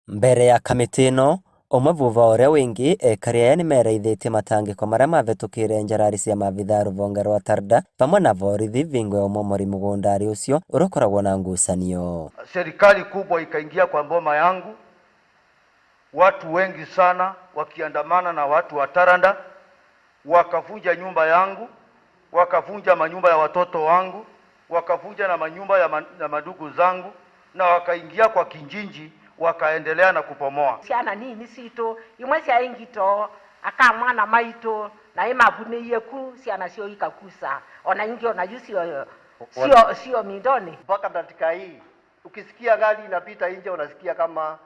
Mbere ya kamiti ĩno, ũmwe vuva ũrĩa wĩngĩ ekaria nĩ mereithĩtie matangĩko marĩa mavetũkĩire njarari cia maabitha rũvonge rwa Tarda pamwe na borithi vingo ya ũmomori mũgũndari ũcio ũrĩkoragwo na ngucanio. Serikali kubwa ikaingia kwa mboma yangu, watu wengi sana wakiandamana na watu wa Taranda, wakavunja nyumba yangu, wakavunja manyumba ya watoto wangu, wakavunja na manyumba ya madugu zangu, na wakaingia kwa kijiji wakaendelea na kupomoa. Siana nini sito imwe cia ingito akamwana maito na imavune yeku siana sio ikakusa ona ingi ona sio mindoni mpaka dakika hii ukisikia gari inapita nje unasikia kama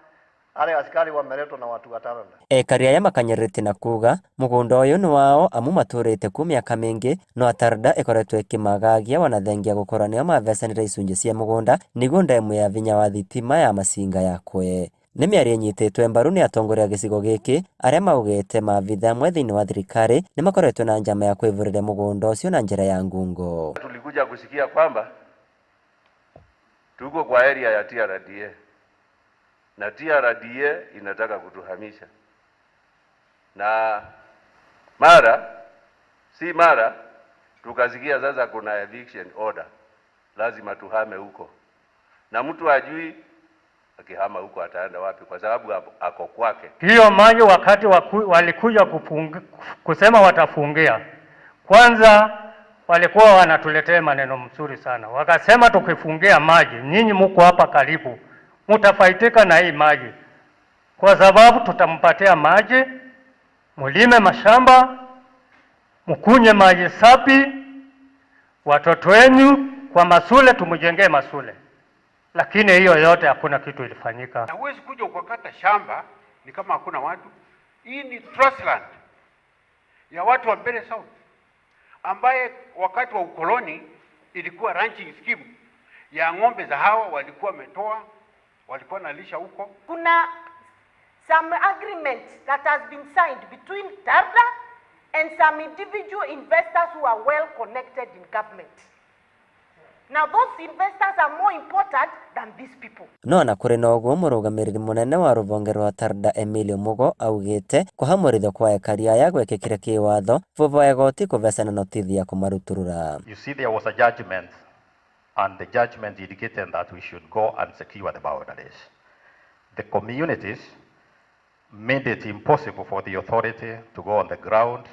ale askari wameletwa na watu wa Taranda. Ekaria ya makanyerete na kuga mugunda uyu ni wao amu maturite ku miaka mingi no Tarda ikoretwo ikimagagia wanathengia gukorania mavesanira icunje cia mugunda niguo ndemu ya vinya wa thitima ya masinga yakwe. Nĩ mĩario ĩnyitĩtwo mbaru nĩ atongoria gĩcigo gĩkĩ arĩa maugĩte maabitha amwe thĩinĩ wa thirikari nĩ makoretwo na njama ya kwĩvũrĩra mũgũnda ũcio na njĩra ya ngungo. Tulikuja kusikia kwamba tuko kwa area ya TRDA na TRDA inataka kutuhamisha, na mara tukasikia sasa kuna eviction order, lazima tuhame huko, na mtu ajui akihama huko ataenda wapi kwa sababu ako kwake. Hiyo maji wakati walikuja kusema watafungia, kwanza walikuwa wanatuletea maneno mzuri sana, wakasema tukifungia maji nyinyi mko hapa karibu mtafaitika na hii maji, kwa sababu tutampatia maji, mulime mashamba, mkunye maji safi, watoto wenu kwa masule tumujengee masule. Lakini hiyo yote hakuna kitu ilifanyika. Na huwezi kuja ukakata shamba ni kama hakuna watu. Hii ni trustland ya watu wa Mbeere South ambaye wakati wa ukoloni ilikuwa ranching scheme ya ng'ombe za hawa walikuwa wametoa, walikuwa nalisha huko. Kuna some agreement that has been signed between Tarda and some individual investors who are well connected in government. Now those investors are more important than these people. No na kuri na uguo murugamiriri munene wa ruvonge rwa Tarda Emilio Mugo augite kuhamurithio kwa ekaria ya gwekekira kiwatho vuva egoti kuvesana notithi ya kumaruturura. You see, there was a judgment and the judgment indicated that we should go and secure the boundaries. The communities made it impossible for the authority to go on the ground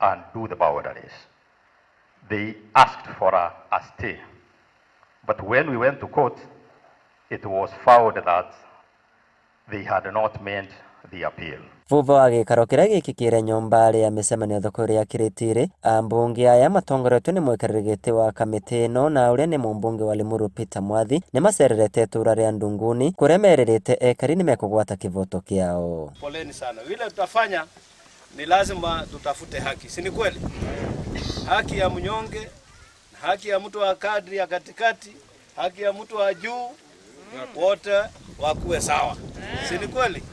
and do the boundaries. They asked for a stay, but when we went to court, it was found that they had not made the appeal. Vuva wa gĩikaro kĩrĩa gĩkĩkĩre nyũmba ya mĩcemanio thoko ya Kiritiri, ambunge aya matongoretwo nĩ mwĩkarĩri gĩtĩ wa kamĩtĩ ĩno na ũrĩa nĩ mũmbunge wa Limuru Peter Mwathi nĩ macererete itũra rĩa Ndunguni kũrĩa merĩrĩte ekari nĩ mekũgwata kĩvoto kĩao. Poleni sana. Vile tutafanya ni lazima tutafute haki. Si ni kweli? Haki ya mnyonge, haki ya mtu wa kadri ya katikati, haki ya mtu wa juu, wote wakuwe sawa. Si ni kweli?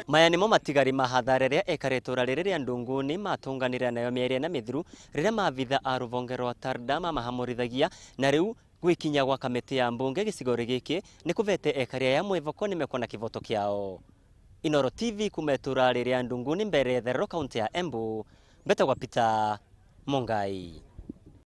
Maya nĩmo matigari mahatha rĩrĩa ekari itũra rĩrĩ rĩa Ndunguni matunganire nayo mĩario na mĩthiru rĩrĩa maabitha a rũvonge rwa Tarda mamahamurithagia na rĩu gwikinya gwa kamĩtĩ ya mbunge gĩcigo gĩkĩ nĩ kũvete ekaria ya mwĩvoko nĩ mekona kĩvoto kĩao. Inoro TV kuma itũra rĩrĩ rĩa Ndunguni mbere ya Therero kaunti ya Embu, Betagwa Peter Mongai.